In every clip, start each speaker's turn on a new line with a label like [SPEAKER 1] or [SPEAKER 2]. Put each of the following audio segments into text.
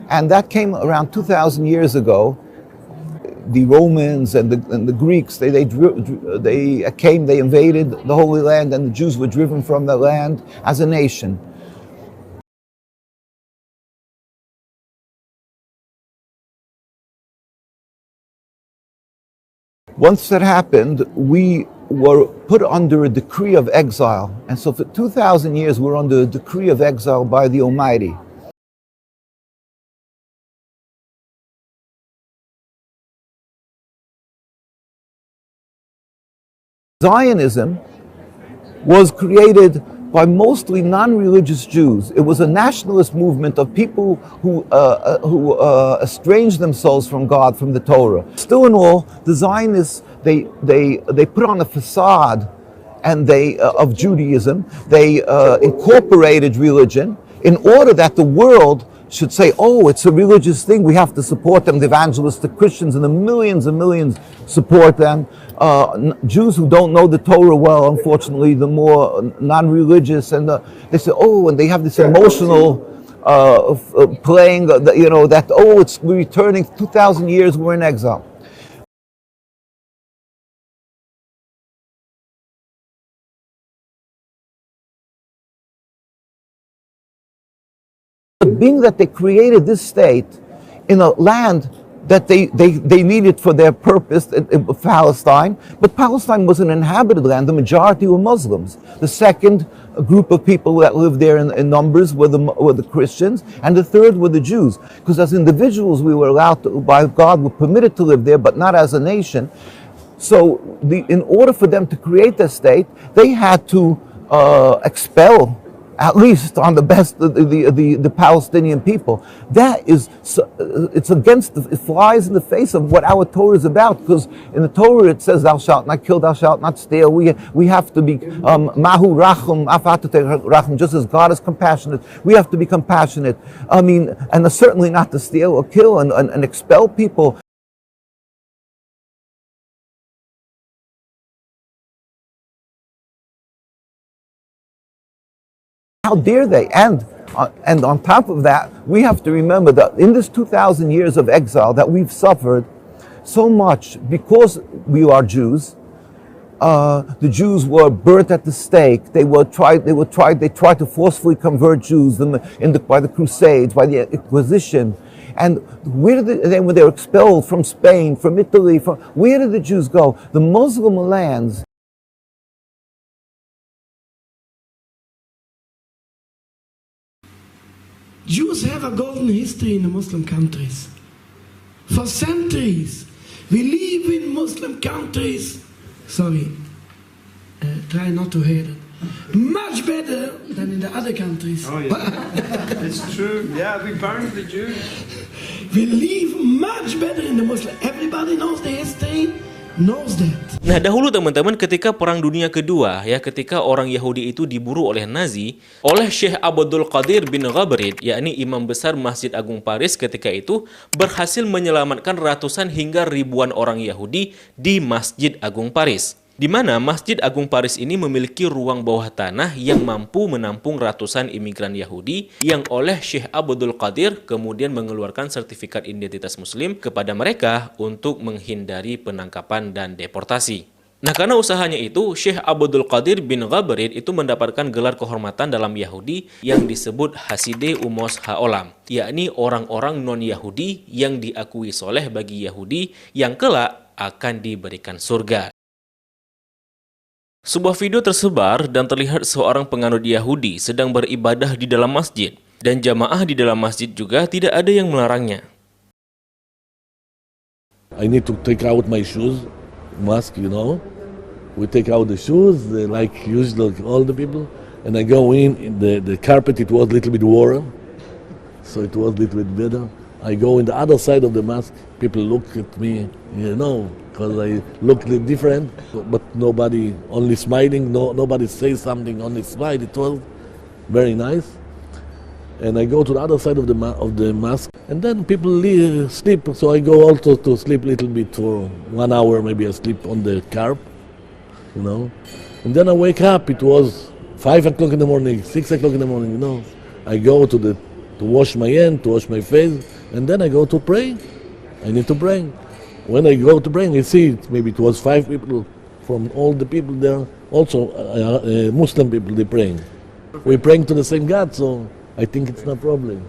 [SPEAKER 1] And that came around 2,000 years ago. The Romans and the Greeks, they came, they invaded the Holy Land, and the Jews were driven from the land as a nation. Once that happened, we were put under a decree of exile. And so for 2,000 years, we're under a decree of exile by the Almighty. Zionism was created by mostly non-religious Jews. It was a nationalist movement of people who estranged themselves from God, from the Torah. Still in all, the Zionists, they put on a facade and of Judaism. They incorporated religion in order that the world should say, oh, it's a religious thing, we have to support them. The evangelistic Christians and the millions and millions support them. Jews who don't know the Torah well, unfortunately, the more non-religious, and they say, oh, and they have this emotional playing, that, oh, we're returning 2,000 years, we're in exile. Being that they created this state in a land that they needed for their purpose, Palestine, but Palestine was an inhabited land. The majority were Muslims. The second group of people that lived there in numbers were the Christians, and the third were the Jews. Because as individuals, we were allowed to, by God, were permitted to live there, but not as a nation. So in order for them to create their state, they had to expel, at least on the best, the Palestinian people. That is, it's against, it flies in the face of what our Torah is about, because in the Torah it says, thou shalt not kill, thou shalt not steal. We have to be, mahu rachum, rachum, just as God is compassionate, we have to be compassionate. I mean, and certainly not to steal or kill and expel people. How dare they? And on top of that, we have to remember that in this 2,000 years of exile that we've suffered so much because we are Jews. The Jews were burnt at the stake. They tried to forcefully convert Jews by the Crusades, by the Inquisition. And when they were expelled from Spain, from Italy, where did the Jews go? The Muslim lands.
[SPEAKER 2] Jews have a golden history in the Muslim countries. For centuries, we live in Muslim countries. Sorry, try not to hear it. Much better than in the other countries.
[SPEAKER 3] Oh yeah, it's true. Yeah, we burned the Jews.
[SPEAKER 2] We live much better in the Muslim. Everybody knows the history. Knows that.
[SPEAKER 4] Nah, dahulu teman-teman, ketika Perang Dunia Kedua, ya, ketika orang Yahudi itu diburu oleh Nazi, oleh Syekh Abdul Qadir bin Ghabrid, yakni Imam Besar Masjid Agung Paris ketika itu, berhasil menyelamatkan ratusan hingga ribuan orang Yahudi di Masjid Agung Paris. Di mana Masjid Agung Paris ini memiliki ruang bawah tanah yang mampu menampung ratusan imigran Yahudi yang oleh Syekh Abdul Qadir kemudian mengeluarkan sertifikat identitas Muslim kepada mereka untuk menghindari penangkapan dan deportasi. Nah, karena usahanya itu, Syekh Abdul Qadir bin Ghabrid itu mendapatkan gelar kehormatan dalam Yahudi yang disebut Hasideh Umos Ha'olam, yakni orang-orang non-Yahudi yang diakui soleh bagi Yahudi yang kelak akan diberikan surga. Sebuah video tersebar dan terlihat seorang penganut Yahudi sedang beribadah di dalam masjid, dan jamaah di dalam masjid juga tidak ada yang melarangnya.
[SPEAKER 5] I need to take out my shoes, mask, you know. We take out the shoes, like usually all the people, and I go in the carpet. It was a little bit warm, so it was a little bit better. I go in the other side of the mosque, people look at me, because I look different, but nobody, only smiling, nobody says something, only smile. It was very nice. And I go to the other side of the mosque, and then people sleep, so I go also to sleep a little bit for 1 hour, maybe I sleep on the carpet, And then I wake up, it was 5 o'clock in the morning, 6 o'clock in the morning, I go to wash my hand, to wash my face, and then I go to pray. I need to pray. When I go to pray, I see maybe it was 5 people from all the people there, also Muslim people, they praying. We're praying to the same God, so I think it's no problem.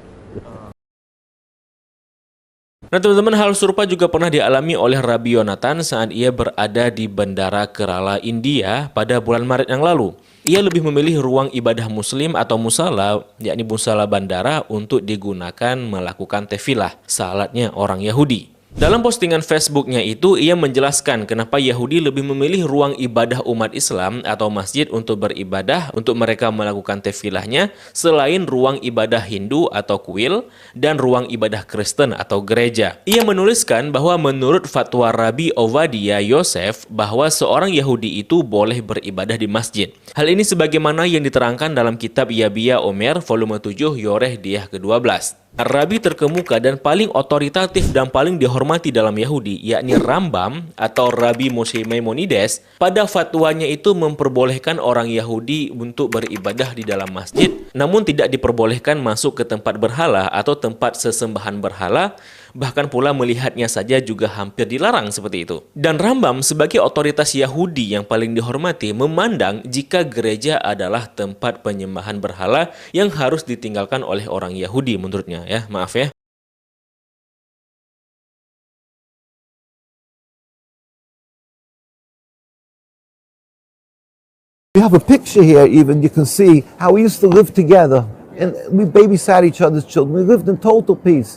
[SPEAKER 4] Nah teman-teman, hal serupa juga pernah dialami oleh Rabbi Yonathan saat ia berada di Bandara Kerala, India pada bulan Maret yang lalu. Ia lebih memilih ruang ibadah muslim atau musala, yakni musala bandara, untuk digunakan melakukan tefilah, salatnya orang Yahudi. Dalam postingan Facebooknya itu, ia menjelaskan kenapa Yahudi lebih memilih ruang ibadah umat Islam atau masjid untuk beribadah, untuk mereka melakukan tefilahnya, selain ruang ibadah Hindu atau kuil, dan ruang ibadah Kristen atau gereja. Ia menuliskan bahwa menurut fatwa Rabbi Ovadia Yosef, bahwa seorang Yahudi itu boleh beribadah di masjid. Hal ini sebagaimana yang diterangkan dalam kitab Yabia Omer, volume 7, Yoreh Diah ke-12. Rabi terkemuka dan paling otoritatif dan paling dihormati dalam Yahudi, yakni Rambam atau Rabbi Moshe Maimonides, pada fatwanya itu memperbolehkan orang Yahudi untuk beribadah di dalam masjid, namun tidak diperbolehkan masuk ke tempat berhala atau tempat sesembahan berhala, bahkan pula melihatnya saja juga hampir dilarang seperti itu. Dan Rambam sebagai otoritas Yahudi yang paling dihormati memandang jika gereja adalah tempat penyembahan berhala yang harus ditinggalkan oleh orang Yahudi menurutnya. Ya, maaf ya.
[SPEAKER 1] You have a picture here even, you can see how we used to live together. And we babysat each other's children. We lived in total peace.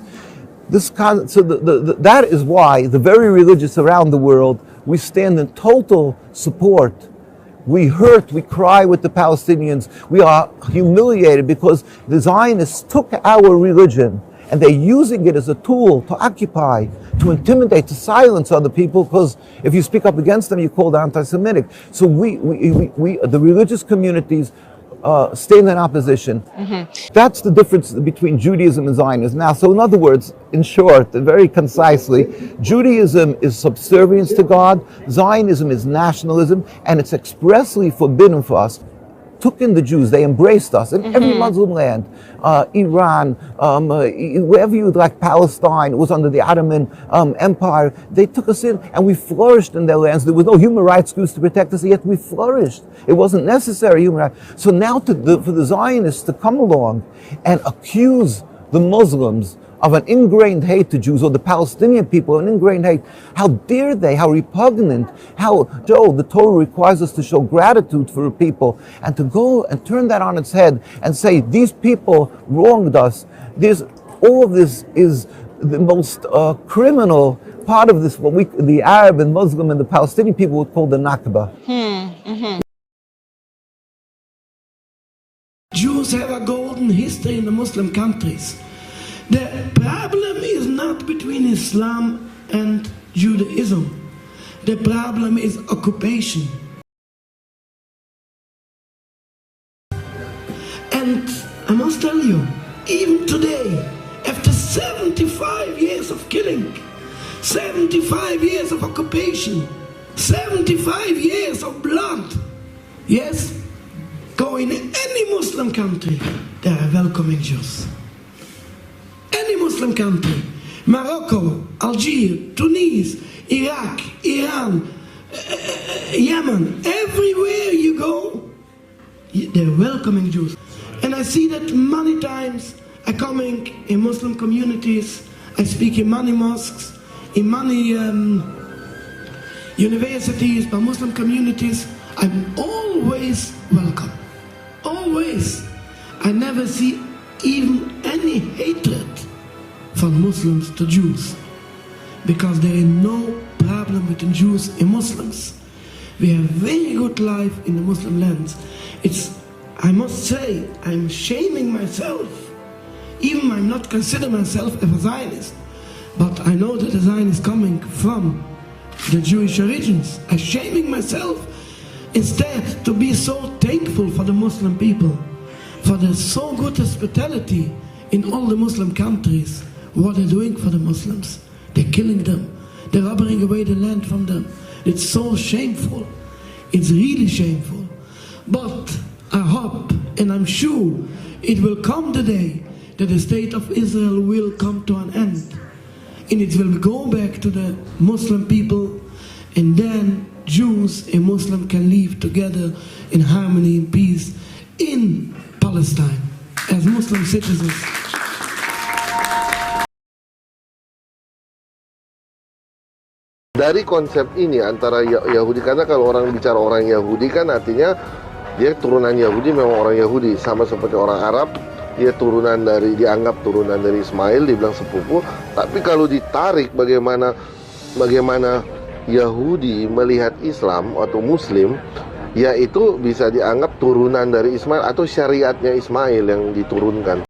[SPEAKER 1] That is why the very religious around the world, we stand in total support. We hurt, we cry with the Palestinians. We are humiliated because the Zionists took our religion and they're using it as a tool to occupy, to intimidate, to silence other people, because if you speak up against them, you're called anti-Semitic. So we the religious communities, stand in opposition. That's the difference between Judaism and Zionism. Now, so in other words, in short, and very concisely, Judaism is subservience to God, Zionism is nationalism, and it's expressly forbidden for us. Took in the Jews, they embraced us in every Muslim land, Iran, wherever you like, Palestine, it was under the Ottoman Empire. They took us in and we flourished in their lands. There was no human rights groups to protect us, yet we flourished. It wasn't necessary, human rights. So now for the Zionists to come along and accuse the Muslims of an ingrained hate to Jews, or the Palestinian people, an ingrained hate. How dare they, how repugnant, the Torah requires us to show gratitude for people, and to go and turn that on its head and say, these people wronged us. All of this is the most criminal part of this, what the Arab and Muslim and the Palestinian people would call the Nakba.
[SPEAKER 2] Jews have a golden history in the Muslim countries. The problem is not between Islam and Judaism. The problem is occupation. And I must tell you, even today, after 75 years of killing, 75 years of occupation, 75 years of blood, yes, go in any Muslim country, they are welcoming Jews. Any Muslim country, Morocco, Algeria, Tunis, Iraq, Iran, Yemen, everywhere you go, they're welcoming Jews. And I see that many times I coming in Muslim communities, I speak in many mosques, in many universities, by Muslim communities, I'm always welcome. Always. I never see even any hatred from Muslims to Jews, because there is no problem between Jews and Muslims. We have very good life in the Muslim lands. I must say, I'm shaming myself Even I not consider myself a Zionist, but I know that the Zionist is coming from the Jewish origins. I'm shaming myself instead to be so thankful for the Muslim people, for the so good hospitality in all the Muslim countries. What they're doing for the Muslims, they're killing them, they're robbing away the land from them. It's so shameful. It's really shameful. But I hope and I'm sure it will come the day that the state of Israel will come to an end, and it will go back to the Muslim people, and then Jews and Muslims can live together in harmony and peace in Palestine as Muslim citizens.
[SPEAKER 6] Dari konsep ini antara Yahudi, karena kalau orang bicara orang Yahudi kan artinya dia turunan Yahudi, memang orang Yahudi, sama seperti orang Arab, dia dianggap turunan dari Ismail, dibilang sepupu. Tapi kalau ditarik bagaimana Yahudi melihat Islam atau Muslim, yaitu bisa dianggap turunan dari Ismail atau syariatnya Ismail yang diturunkan.